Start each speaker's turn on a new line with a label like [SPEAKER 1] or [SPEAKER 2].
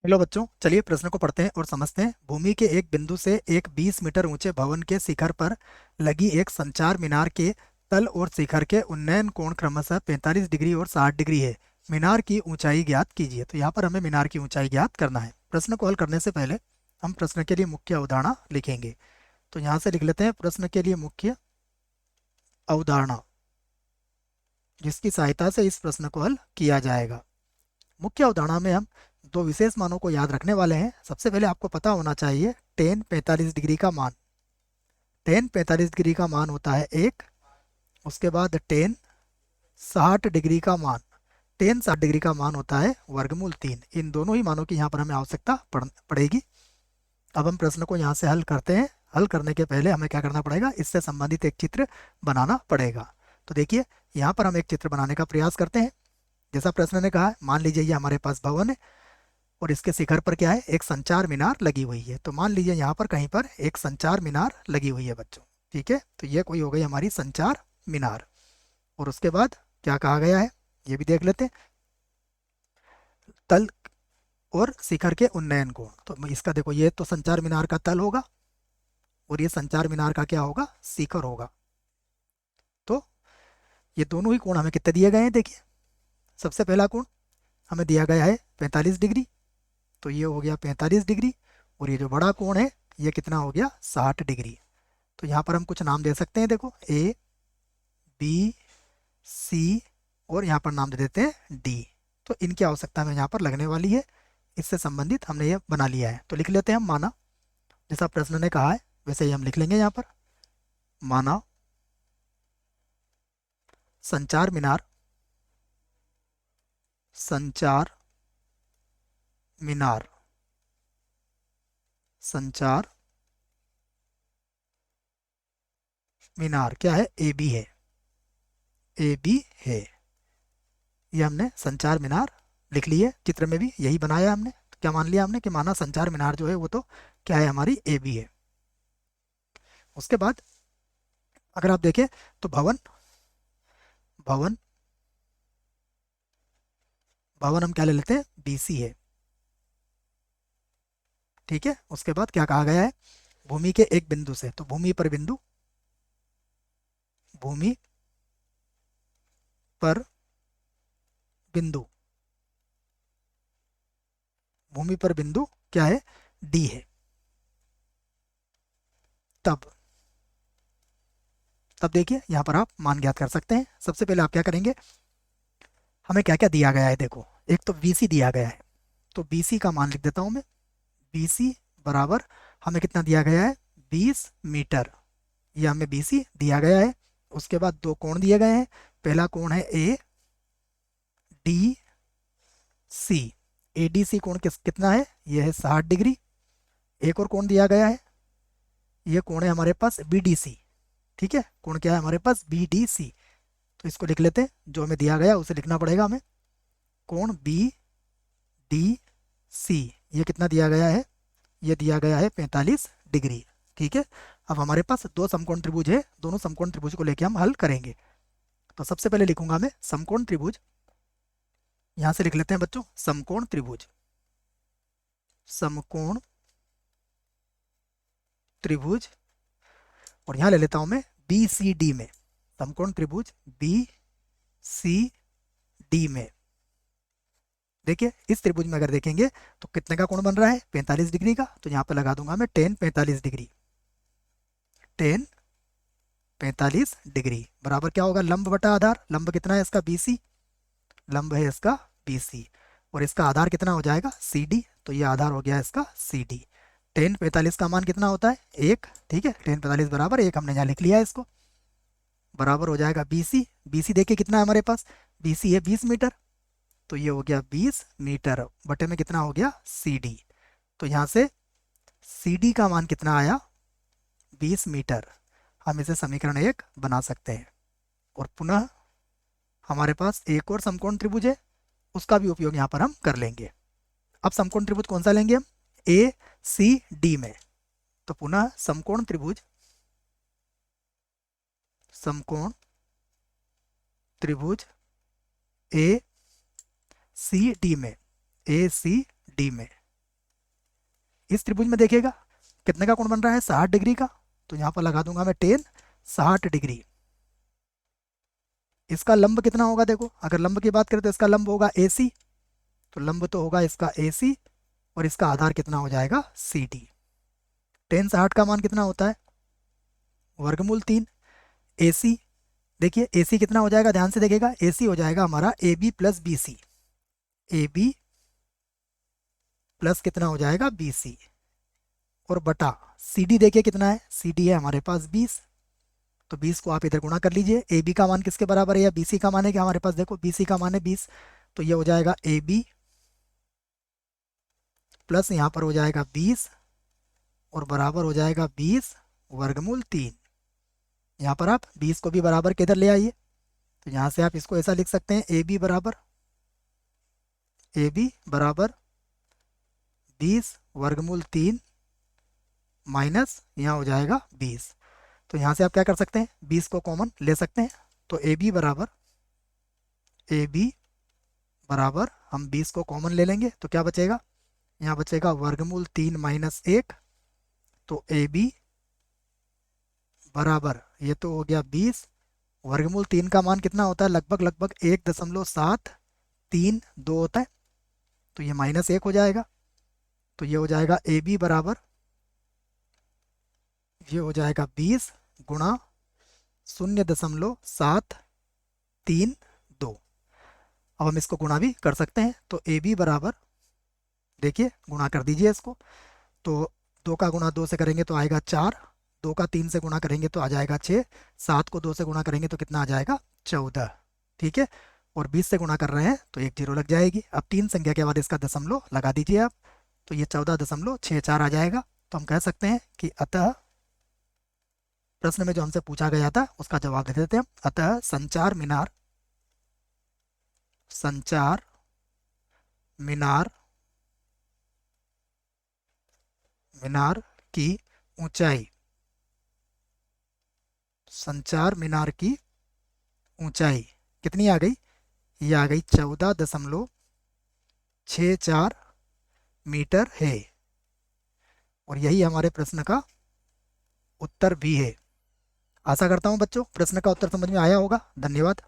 [SPEAKER 1] Hello बच्चों, चलिए प्रश्न को पढ़ते हैं और समझते हैं। भूमि के एक बिंदु से एक 20 मीटर ऊंचे भवन के शिखर पर लगी एक संचार मीनार के तल और शिखर के उन्नयन कोण क्रमशः 45 डिग्री और 60 डिग्री है। मीनार की ऊंचाई ज्ञात कीजिए। तो यहाँ पर हमें मीनार की ऊंचाई ज्ञात करना है। प्रश्न को हल करने से पहले हम प्रश्न के लिए मुख्य अवधारणा लिखेंगे। तो यहाँ से लिख लेते हैं प्रश्न के लिए मुख्य अवधारणा, जिसकी सहायता से इस प्रश्न को हल किया जाएगा। मुख्य अवधारणा में हम दो विशेष मानों को याद रखने वाले हैं। सबसे पहले आपको पता होना चाहिए टेन 45 डिग्री का मान। टेन 45 डिग्री का मान होता है 1। उसके बाद टेन 60 डिग्री का मान, टेन 60 डिग्री का मान होता है वर्गमूल 3। इन दोनों ही मानों की यहाँ पर हमें आवश्यकता पड़ेगी। अब हम प्रश्न को यहाँ से हल करते हैं। हल करने के पहले हमें क्या करना पड़ेगा, इससे संबंधित एक चित्र बनाना पड़ेगा। तो देखिए, यहाँ पर हम एक चित्र बनाने का प्रयास करते हैं। जैसा प्रश्न ने कहा है, मान लीजिए ये हमारे पास भवन है और इसके शिखर पर क्या है, एक संचार मीनार लगी हुई है। तो मान लीजिए यहाँ पर कहीं पर एक संचार मीनार लगी हुई है बच्चों। ठीक है, तो ये कोई हो गई हमारी संचार मीनार। और उसके बाद क्या कहा गया है, ये भी देख लेते हैं। तल और शिखर के उन्नयन कोण। तो इसका देखो, ये तो संचार मीनार का तल होगा और ये संचार मीनार का क्या होगा, शिखर होगा। तो ये दोनों ही कोण हमें कितने दिए गए हैं, देखिए। सबसे पहला कोण हमें दिया गया है 45 डिग्री, तो ये हो गया 45 डिग्री। और ये जो बड़ा कोण है ये कितना हो गया, 60 डिग्री। तो यहाँ पर हम कुछ नाम दे सकते हैं, देखो ए बी सी, और यहाँ पर नाम दे देते हैं डी। तो इनकी आवश्यकता हमें यहाँ पर लगने वाली है। इससे संबंधित हमने ये बना लिया है। तो लिख लेते हैं हम माना, जैसा प्रश्न ने कहा है वैसे ही हम लिख लेंगे यहाँ पर। माना संचार मीनार, संचार मीनार, संचार मीनार क्या है, ए बी है, ए बी है। ये हमने संचार मीनार लिख ली है। चित्र में भी यही बनाया हमने। तो क्या मान लिया हमने कि माना संचार मीनार जो है वो तो क्या है, हमारी ए बी है। उसके बाद अगर आप देखें तो भवन, भवन भवन हम क्या ले लेते हैं, बी सी है। ठीक है, उसके बाद क्या कहा गया है, भूमि के एक बिंदु से, तो भूमि पर बिंदु, भूमि पर बिंदु, भूमि पर बिंदु क्या है, डी है। तब तब देखिए यहाँ पर आप मान ज्ञात कर सकते हैं। सबसे पहले आप क्या करेंगे, हमें क्या क्या दिया गया है, देखो एक तो बीसी दिया गया है। तो बीसी का मान लिख देता हूँ मैं। बीसी बराबर हमें कितना दिया गया है, 20 मीटर। ये हमें बीसी दिया गया है। उसके बाद दो कोण दिए गए हैं। पहला कोण है A D C. A D C कोण कितना है, ये है 60 डिग्री। एक और कोण दिया गया है, ये कोण है हमारे पास बी डी सी। ठीक है, कोण क्या है हमारे पास, बी डी सी। तो इसको लिख लेते हैं, जो हमें दिया गया उसे लिखना पड़ेगा हमें। कोण बी डी सी ये कितना दिया गया है, ये दिया गया है 45 डिग्री। ठीक है, अब हमारे पास दो समकोण त्रिभुज है। दोनों समकोण त्रिभुज को लेके हम हल करेंगे। तो सबसे पहले लिखूंगा मैं समकोण त्रिभुज। यहां से लिख लेते हैं बच्चों, समकोण त्रिभुज, समकोण त्रिभुज। और यहां ले लेता हूं मैं बी सी डी में, समकोण त्रिभुज बी सी डी में। देखिए इस त्रिभुज में अगर देखेंगे तो कितने का कोण बन रहा है, 45 डिग्री का। तो यहाँ पे लगा दूंगा मैं टेन 45 डिग्री। टेन 45 डिग्री बराबर क्या होगा, लंब बटा आधार। लंब कितना है इसका, बीसी। लंब है इसका बीसी। और इसका आधार कितना हो जाएगा, सी डी। तो ये आधार हो गया इसका सी डी। टेन 45 का मान कितना होता है, एक। ठीक है, टेन 45 बराबर एक, हमने यहाँ लिख लिया है इसको। बराबर हो जाएगा बीसी। बीसी देखिए कितना है हमारे पास, बीसी है 20 मीटर। तो ये हो गया 20 मीटर बटे में कितना हो गया, सी डी। तो यहाँ से सी डी का मान कितना आया, 20 मीटर। हम इसे समीकरण 1 बना सकते हैं। और पुनः हमारे पास एक और समकोण त्रिभुज है, उसका भी उपयोग यहाँ पर हम कर लेंगे। अब समकोण त्रिभुज कौन सा लेंगे हम, ए सी डी में। तो पुनः समकोण त्रिभुज, समकोण त्रिभुज ए सी डी में, ए सी डी में। इस त्रिभुज में देखिएगा कितने का कोण बन रहा है, 60 डिग्री का। तो यहाँ पर लगा दूंगा मैं टेन 60 डिग्री। इसका लंब कितना होगा, देखो अगर लंब की बात करें तो इसका लंब होगा AC, तो लंब तो होगा इसका AC, और इसका आधार कितना हो जाएगा CD। टेन 60 का मान कितना होता है, वर्गमूल 3। AC, देखिए AC कितना हो जाएगा, ध्यान से देखिएगा, AC हो जाएगा हमारा AB plus BC। AB plus कितना हो जाएगा BC, और बटा CD देखिए कितना है, CD है हमारे पास 20। तो 20 को आप इधर गुणा कर लीजिए। AB का मान किसके बराबर है, या BC का मान है, कि हमारे पास देखो BC का मान है 20, तो ये हो जाएगा AB प्लस यहाँ पर हो जाएगा 20 और बराबर हो जाएगा 20 वर्गमूल 3। यहाँ पर आप 20 को भी बराबर के इधर ले आइए, तो यहाँ से आप इसको ऐसा लिख सकते हैं, AB बराबर 20 वर्गमूल 3 माइनस यहाँ हो जाएगा 20। तो यहाँ से आप क्या कर सकते हैं, 20 को कॉमन ले सकते हैं। तो AB बराबर हम 20 को कॉमन ले लेंगे तो क्या बचेगा, यहाँ बचेगा वर्गमूल 3 माइनस 1। तो AB बराबर ये तो हो गया 20, वर्गमूल 3 का मान कितना होता है, लगभग 1.732 होता है, तो ये माइनस 1 हो जाएगा। तो ये हो जाएगा AB बराबर, ये हो जाएगा 20 गुणा 0.732। अब हम इसको गुणा भी कर सकते हैं, तो AB बराबर, देखिए गुणा कर दीजिए इसको, तो 2 का गुणा 2 से करेंगे तो आएगा 4, 2 का 3 से गुणा करेंगे तो आ जाएगा 6, 7 को 2 से गुणा करेंगे तो कितना आ जाएगा 14। ठीक है, और 20 से गुणा कर रहे हैं तो एक जीरो लग जाएगी। अब 3 संख्या के बाद इसका दशमलव लगा दीजिए आप, तो ये 14.64 आ जाएगा। तो हम कह सकते हैं कि अतः प्रश्न में जो हमसे पूछा गया था उसका जवाब दे देते हैं हम। अतः संचार मीनार की ऊंचाई, संचार मीनार की ऊंचाई कितनी आ गई, ये आ गई 14.64 मीटर है, और यही हमारे प्रश्न का उत्तर भी है। आशा करता हूं बच्चों प्रश्न का उत्तर समझ में आया होगा। धन्यवाद।